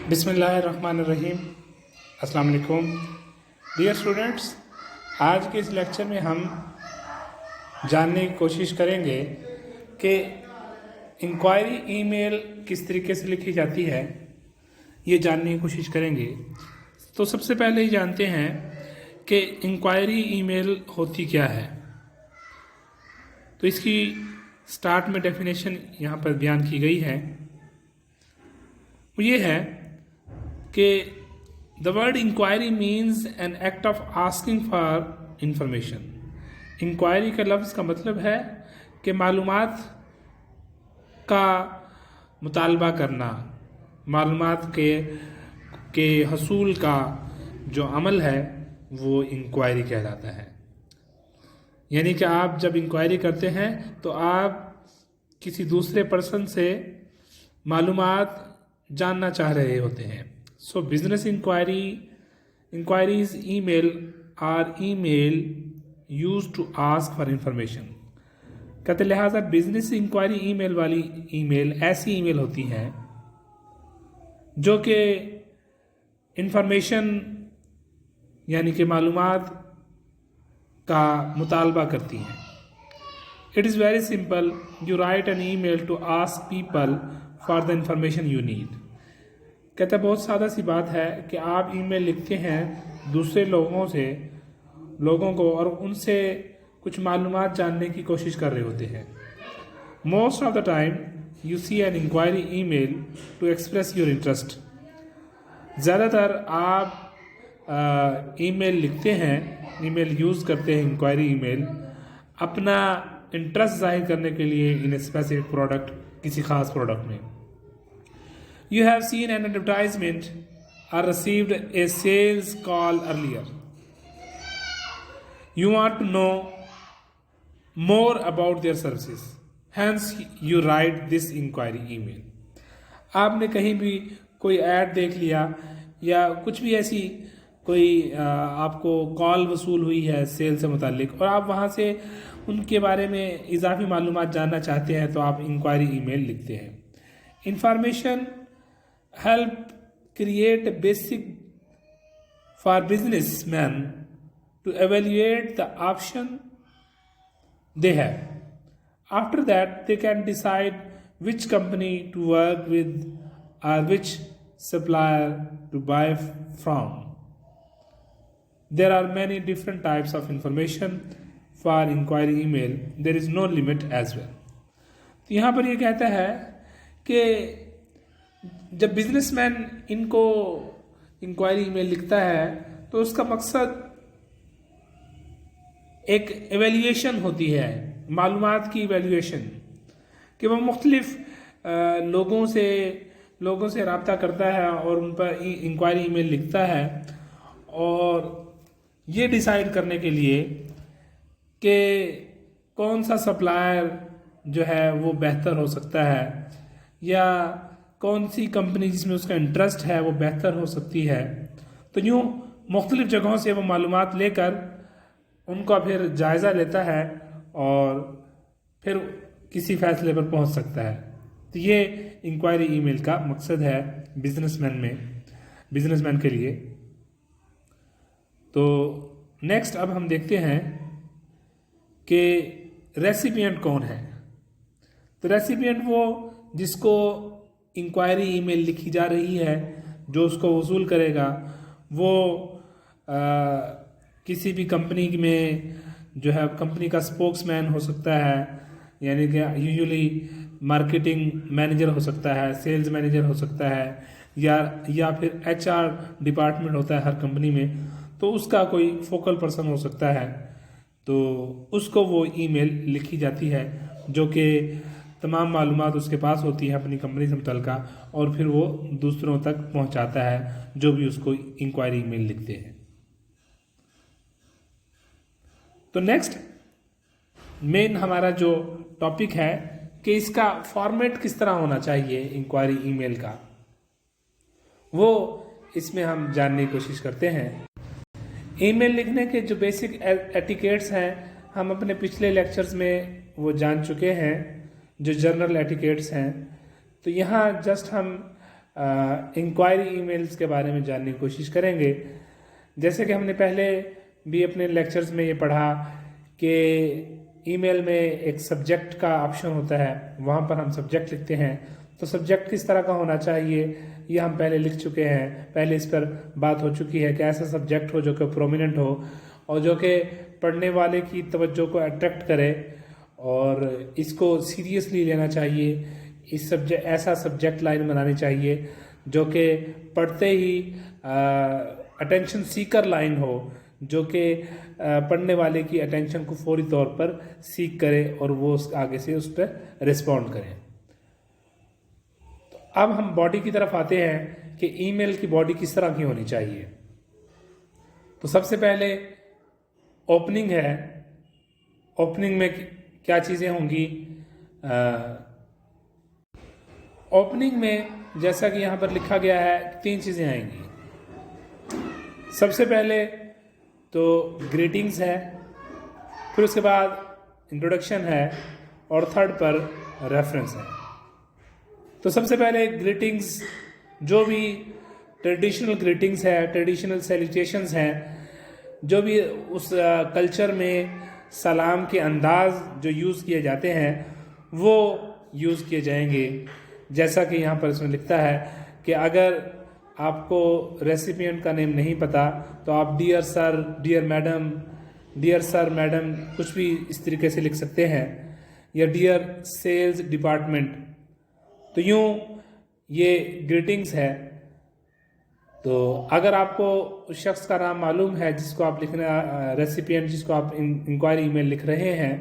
बिस्मिल्लाहिर्रहमानिर्रहीम। अस्सलाम वालेकुम डियर स्टूडेंट्स। आज के इस लेक्चर में हम जानने की कोशिश करेंगे कि इंक्वायरी ईमेल किस तरीके से लिखी जाती है, ये जानने की कोशिश करेंगे। तो सबसे पहले ही जानते हैं कि इंक्वायरी ईमेल होती क्या है। तो इसकी स्टार्ट में डेफिनेशन यहाँ पर बयान की गई है, वो ये है कि the word inquiry means an act of asking for information. Inquiry का लफ्ज़ का मतलब है कि मालूमात का मुतालबा करना, मालूमात के हसूल का जो अमल है वो इंक्वायरी कहलाता है। यानी कि आप जब इंक्वायरी करते हैं तो आप किसी दूसरे पर्सन से मालूमात जानना चाह रहे होते हैं। So business inquiries email are email use to ask for information. कहते लिहाजा बिजनेस इंक्वायरी ईमेल वाली ईमेल ऐसी ईमेल होती है जो कि इंफॉर्मेशन यानी कि मालूमात का मुतालबा करती हैं। It is very simple, you write an email to ask people for the information you need. कहता है बहुत सादा सी बात है कि आप ईमेल लिखते हैं दूसरे लोगों को और उनसे कुछ मालूमात जानने की कोशिश कर रहे होते हैं। Most of the time you see an inquiry email to express your interest. ज़्यादातर आप ईमेल लिखते हैं, ईमेल यूज़ करते हैं इंक्वायरी ईमेल अपना इंटरेस्ट जाहिर करने के लिए इन ए स्पेसिफिक प्रोडक्ट, किसी खास प्रोडक्ट में। You have seen an advertisement or received a sales call earlier. You want to know more about their services. Hence, you write this inquiry email. आपने कहीं भी कोई ऐड देख लिया या कुछ भी ऐसी कोई आपको कॉल वसूल हुई है सेल से मुतालिक और आप वहाँ से उनके बारे में इजाफी मालूमात जानना चाहते हैं तो आप इंक्वायरी ईमेल लिखते हैं। Information help create a basic for businessmen to evaluate the option they have. After that, they can decide which company to work with or which supplier to buy from. There are many different types of information for inquiry email. There is no limit as well. तो यहाँ पर ये कहता है कि जब businessman इनको inquiry email लिखता है तो उसका मकसद एक एवेल्यूएशन होती है, मालूमात की एवेल्यूएशन, कि वह मुख्तलिफ लोगों से रब्ता करता है और उन पर इंक्वायरी ईमेल लिखता है और ये डिसाइड करने के लिए कि कौन सा सप्लायर जो है वो बेहतर हो सकता है या कौन सी कंपनी जिसमें उसका इंटरेस्ट है वो बेहतर हो सकती है। तो यूँ मुख्तलिफ जगहों से वो मालूमात लेकर उनका फिर जायज़ा लेता है और फिर किसी फैसले पर पहुंच सकता है। तो ये इंक्वायरी ईमेल का मकसद है बिजनेसमैन के लिए। तो नेक्स्ट अब हम देखते हैं कि रेसिपिएंट कौन है। तो रेसिपिएंट वो जिसको इंक्वायरी ईमेल लिखी जा रही है, जो उसको वसूल करेगा वो किसी भी कंपनी में जो है कंपनी का स्पोक्समैन हो सकता है, यानी कि यूजुअली मार्केटिंग मैनेजर हो सकता है, सेल्स मैनेजर हो सकता है या फिर HR डिपार्टमेंट होता है हर कंपनी में, तो उसका कोई फोकल पर्सन हो सकता है। तो उसको वो ईमेल लिखी जाती है जो कि तमाम मालूमात उसके पास होती है अपनी कंपनी से मुतल्लिका और फिर वो दूसरों तक पहुंचाता है जो भी उसको इंक्वायरी ईमेल लिखते हैं। तो नेक्स्ट मेन हमारा जो टॉपिक है कि इसका फॉर्मेट किस तरह होना चाहिए इंक्वायरी ईमेल का, वो इसमें हम जानने की कोशिश करते हैं। ईमेल लिखने के जो बेसिक एटिकेट्स हैं हम अपने पिछले लेक्चर्स में वो जान चुके हैं, जो जनरल एटिकेट्स हैं। तो यहाँ जस्ट हम इंक्वायरी ईमेल्स के बारे में जानने की कोशिश करेंगे। जैसे कि हमने पहले भी अपने लेक्चर्स में ये पढ़ा कि ईमेल में एक सब्जेक्ट का ऑप्शन होता है, वहाँ पर हम सब्जेक्ट लिखते हैं। तो सब्जेक्ट किस तरह का होना चाहिए ये हम पहले लिख चुके हैं, पहले इस पर बात हो चुकी है कि ऐसा सब्जेक्ट हो जो कि प्रोमिनेंट हो और जो कि पढ़ने वाले की तवज्जो को अट्रैक्ट करे और इसको सीरियसली लेना चाहिए। इस सब्जेक्ट ऐसा सब्जेक्ट लाइन बनानी चाहिए जो कि पढ़ते ही अटेंशन सीकर लाइन हो, जो कि पढ़ने वाले की अटेंशन को फौरी तौर पर सीख करे और वो आगे से उस पर रिस्पॉन्ड करें। तो अब हम बॉडी की तरफ आते हैं कि ईमेल की बॉडी किस तरह की होनी चाहिए। तो सबसे पहले ओपनिंग है। ओपनिंग में क्या चीज़ें होंगी? ओपनिंग में जैसा कि यहाँ पर लिखा गया है 3 चीज़ें आएंगी। सबसे पहले तो ग्रीटिंग्स है, फिर उसके बाद इंट्रोडक्शन है और थर्ड पर रेफरेंस है। तो सबसे पहले ग्रीटिंग्स, जो भी ट्रेडिशनल ग्रीटिंग्स है, ट्रेडिशनल सैल्यूटेशंस हैं, जो भी उस कल्चर में सलाम के अंदाज जो यूज़ किए जाते हैं वो यूज़ किए जाएंगे। जैसा कि यहाँ पर इसमें लिखता है कि अगर आपको रेसिपिएंट का नेम नहीं पता तो आप dear sir, dear sir madam कुछ भी इस तरीके से लिख सकते हैं, या डियर सेल्स डिपार्टमेंट। तो यूँ ये ग्रीटिंग्स है। तो अगर आपको उस शख्स का नाम मालूम है जिसको आप लिखना, रेसिपिएंट जिसको आप इंक्वायरी ईमेल लिख रहे हैं,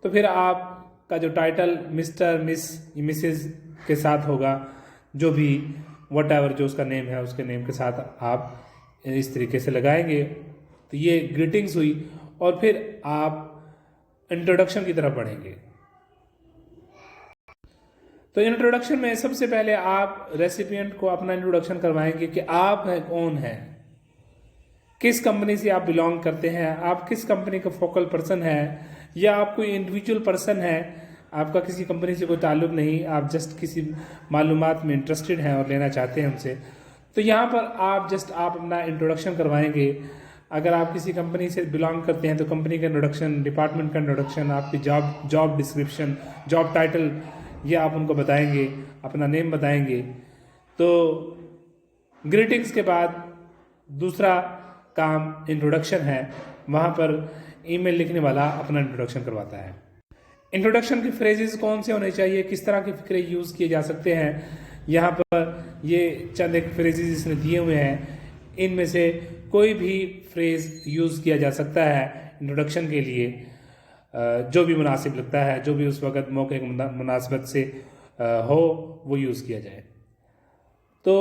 तो फिर आपका जो टाइटल मिस्टर, मिस, मिसेस के साथ होगा, जो भी वट एवर जो उसका नेम है उसके नेम के साथ आप इस तरीके से लगाएंगे। तो ये ग्रीटिंग्स हुई और फिर आप इंट्रोडक्शन की तरफ बढ़ेंगे। तो इंट्रोडक्शन में सबसे पहले आप रेसिपिएंट को अपना इंट्रोडक्शन करवाएंगे कि आप कौन हैं, किस कंपनी से आप बिलोंग करते हैं, आप किस कंपनी का फोकल पर्सन है, या आप कोई इंडिविजुअल पर्सन है, आपका किसी कंपनी से कोई ताल्लुक नहीं, आप जस्ट किसी मालूमात में इंटरेस्टेड हैं और लेना चाहते हैं उनसे। तो यहाँ पर आप अपना इंट्रोडक्शन करवाएंगे। अगर आप किसी कंपनी से बिलोंग करते हैं तो कंपनी का इंट्रोडक्शन, डिपार्टमेंट का इंट्रोडक्शन, आपकी जॉब डिस्क्रिप्शन, जॉब टाइटल, ये आप उनको बताएंगे, अपना नेम बताएंगे। तो ग्रीटिंग्स के बाद दूसरा काम इंट्रोडक्शन है। वहाँ पर ईमेल लिखने वाला अपना इंट्रोडक्शन करवाता है। इंट्रोडक्शन की फ्रेजेस कौन से होने चाहिए, किस तरह के फिक्रे यूज़ किए जा सकते हैं, यहाँ पर ये चंद एक फ्रेजेस इसने दिए हुए हैं। इनमें से कोई भी फ्रेज यूज़ किया जा सकता है इंट्रोडक्शन के लिए, जो भी मुनासिब लगता है, जो भी उस वक़्त मौके की मुनासिबत से हो वो यूज़ किया जाए। तो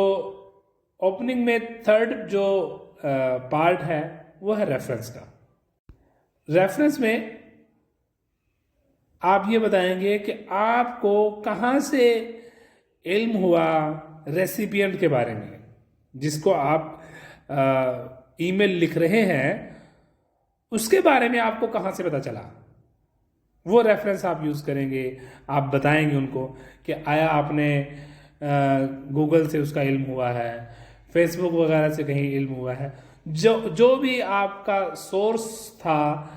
ओपनिंग में थर्ड जो पार्ट है वो है रेफरेंस का। रेफरेंस में आप ये बताएंगे कि आपको कहाँ से इल्म हुआ रेसिपिएंट के बारे में, जिसको आप ईमेल लिख रहे हैं उसके बारे में आपको कहाँ से पता चला। वो रेफरेंस आप यूज़ करेंगे। आप बताएंगे उनको कि आया आपने गूगल से उसका इल्म हुआ है, फेसबुक वगैरह से कहीं इल्म हुआ है, जो भी आपका सोर्स था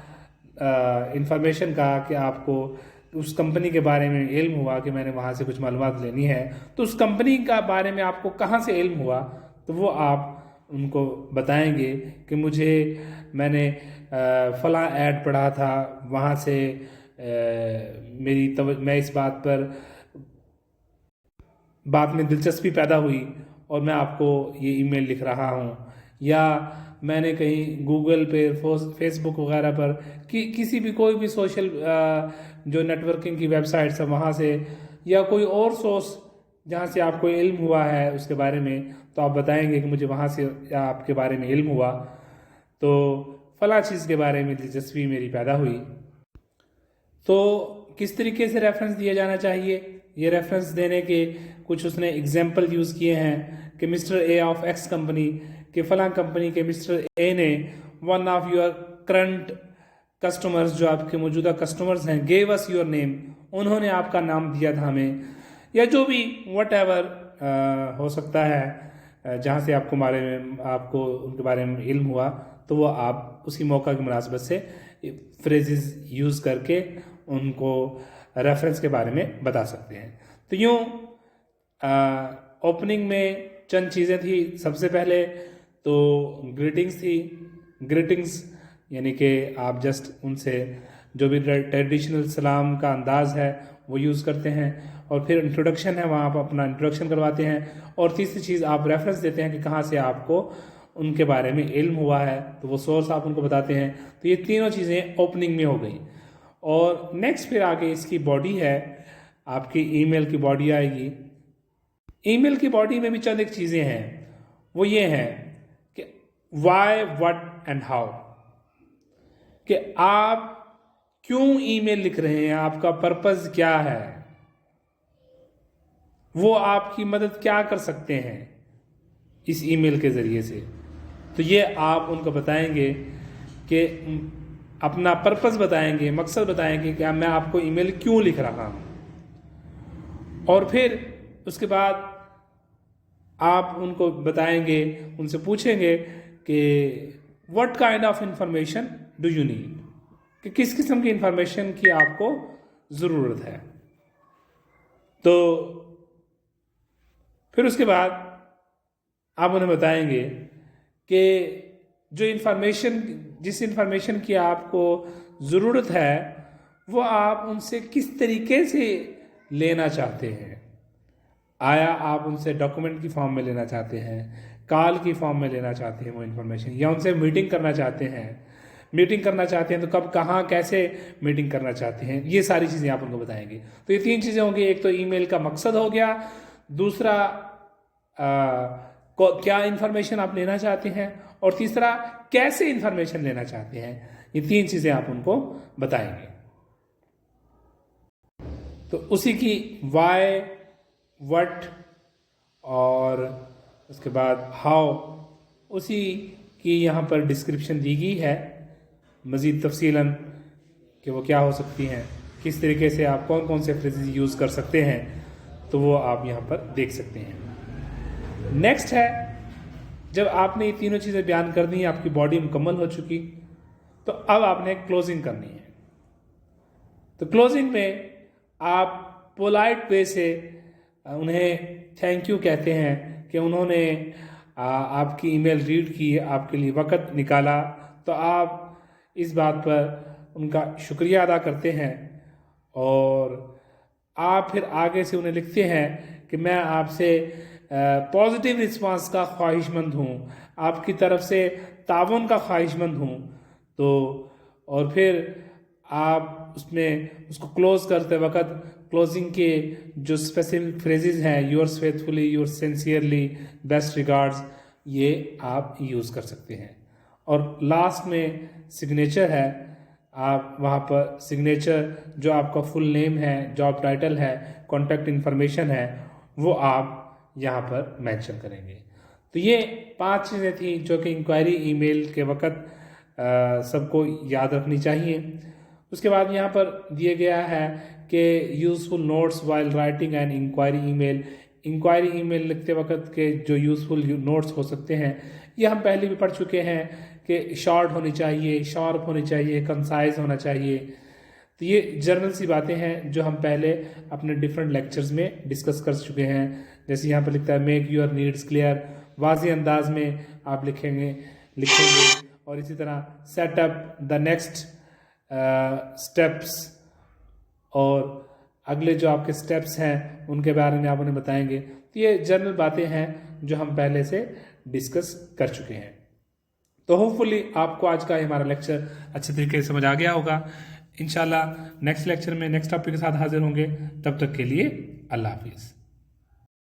इंफॉर्मेशन का, कि आपको उस कंपनी के बारे में इल्म हुआ कि मैंने वहाँ से कुछ मालूमात लेनी है, तो उस कंपनी का बारे में आपको कहाँ से इल्म हुआ, तो वो आप उनको बताएंगे कि मैंने फ़लाँ ऐड पढ़ा था, वहाँ से मैं इस बात में दिलचस्पी पैदा हुई और मैं आपको ये ईमेल लिख रहा हूँ, या मैंने कहीं गूगल पे, फेसबुक वगैरह पर किसी भी कोई भी सोशल जो नेटवर्किंग की वेबसाइट्स है वहाँ से, या कोई और सोर्स जहाँ से आपको इल्म हुआ है उसके बारे में, तो आप बताएंगे कि मुझे वहाँ से आपके बारे में इल्म हुआ, तो फ़लाँ चीज़ के बारे में दिलचस्पी मेरी पैदा हुई। तो किस तरीके से रेफरेंस दिया जाना चाहिए, ये रेफरेंस देने के कुछ उसने एग्जाम्पल यूज़ किए हैं कि mister A of x company, कि फ़लाँ कंपनी के मिस्टर ए ने one of your current customers, जो आपके मौजूदा कस्टमर्स हैं, गेव अस योर नेम, उन्होंने आपका नाम दिया था हमें, या जो भी वट एवर हो सकता है जहाँ से आपको उनके बारे में इल्म हुआ, तो वो आप उसी मौका की मुनासबत से फ्रेजेस यूज़ करके उनको रेफरेंस के बारे में बता सकते हैं। तो यूँ ओपनिंग में चंद चीज़ें थी। सबसे पहले तो ग्रीटिंग्स थी। ग्रीटिंग्स यानी कि आप जस्ट उनसे जो भी ट्रेडिशनल सलाम का अंदाज़ है वो यूज़ करते हैं, और फिर इंट्रोडक्शन है, वहाँ आप अपना इंट्रोडक्शन करवाते हैं, और तीसरी चीज़ आप रेफरेंस देते हैं कि कहाँ से आपको उनके बारे में इल्म हुआ है, तो वो सोर्स आप उनको बताते हैं। तो ये तीनों चीज़ें ओपनिंग में हो गई। और नेक्स्ट फिर आगे इसकी बॉडी है, आपकी ईमेल की बॉडी आएगी। ईमेल की बॉडी में भी चंद एक चीज़ें हैं, वो ये हैं कि वाई, व्हाट एंड हाउ, कि आप क्यों ईमेल लिख रहे हैं, आपका पर्पस क्या है, वो आपकी मदद क्या कर सकते हैं इस ईमेल के ज़रिए से। तो ये आप उनको बताएंगे कि अपना पर्पस बताएंगे, मकसद बताएंगे कि मैं आपको ईमेल क्यों लिख रहा हूँ। और फिर उसके बाद आप उनको बताएंगे, उनसे पूछेंगे कि what kind of information do you need, कि किस किस्म की इंफॉर्मेशन की आपको ज़रूरत है। तो फिर उसके बाद आप उन्हें बताएंगे कि जिस इंफॉर्मेशन की आपको ज़रूरत है वो आप उनसे किस तरीके से लेना चाहते हैं। आया आप उनसे डॉक्यूमेंट की फॉर्म में लेना चाहते हैं, कॉल की फॉर्म में लेना चाहते हैं वो इन्फॉर्मेशन, या उनसे मीटिंग करना चाहते हैं। मीटिंग करना चाहते हैं तो कब, कहाँ, कैसे मीटिंग करना चाहते हैं, ये सारी चीज़ें आप उनको बताएंगे। तो ये तीन चीज़ें होंगी। एक तो ईमेल का मकसद हो गया, दूसरा क्या इन्फॉर्मेशन आप लेना चाहते हैं, और तीसरा कैसे इन्फॉर्मेशन लेना चाहते हैं। ये तीन चीज़ें आप उनको बताएंगे। तो उसी की वाई, व्हाट और उसके बाद हाउ, उसी की यहाँ पर डिस्क्रिप्शन दी गई है मज़ीद तफसीलन कि वो क्या हो सकती हैं, किस तरीके से आप कौन कौन से फ्रेजेस यूज़ कर सकते हैं, तो वो आप यहाँ पर देख सकते हैं। नेक्स्ट है, जब आपने ये तीनों चीज़ें बयान कर दी, आपकी बॉडी मुकम्मल हो चुकी, तो अब आपने क्लोजिंग करनी है। तो क्लोजिंग में आप पोलाइट वे से उन्हें थैंक यू कहते हैं कि उन्होंने आपकी ईमेल रीड की, आपके लिए वक़्त निकाला, तो आप इस बात पर उनका शुक्रिया अदा करते हैं। और आप फिर आगे से उन्हें लिखते हैं कि मैं आपसे पॉजिटिव रिस्पांस का ख्वाहिशमंद हूँ, आपकी तरफ से ताउन का ख्वाहिशमंद हूँ। तो और फिर आप उसको क्लोज करते वक्त क्लोजिंग के जो स्पेसिफिक फ्रेजेस हैं, yours faithfully, yours sincerely, best regards, ये आप यूज़ कर सकते हैं। और लास्ट में सिग्नेचर है, आप वहाँ पर सिग्नेचर जो आपका फुल नेम है, जॉब टाइटल है, कॉन्टैक्ट इन्फॉर्मेशन है, वो आप यहाँ पर मेंशन करेंगे। तो ये 5 चीज़ें थी जो कि इंक्वायरी ईमेल के वक्त सबको याद रखनी चाहिए। उसके बाद यहाँ पर दिया गया है कि useful notes while writing and inquiry email. Inquiry email लिखते वक्त के जो यूज़फुल नोट्स हो सकते हैं, ये हम पहले भी पढ़ चुके हैं कि शॉर्ट होनी चाहिए, शार्प होनी चाहिए, कंसाइज होना चाहिए। तो ये जनरल सी बातें हैं जो हम पहले अपने डिफरेंट लेक्चर्स में डिस्कस कर चुके हैं। जैसे यहाँ पर लिखता है मेक योर नीड्स क्लियर, वाज़ी अंदाज में आप लिखेंगे। और इसी तरह set up the next steps, और अगले जो आपके स्टेप्स हैं उनके बारे में आप उन्हें बताएंगे। तो ये जनरल बातें हैं जो हम पहले से डिस्कस कर चुके हैं। तो होपफुली आपको आज का हमारा लेक्चर अच्छे तरीके से समझ आ गया होगा। इंशाल्लाह नेक्स्ट लेक्चर में नेक्स्ट टॉपिक के साथ हाजिर होंगे। तब तक के लिए अल्लाह हाफिज़।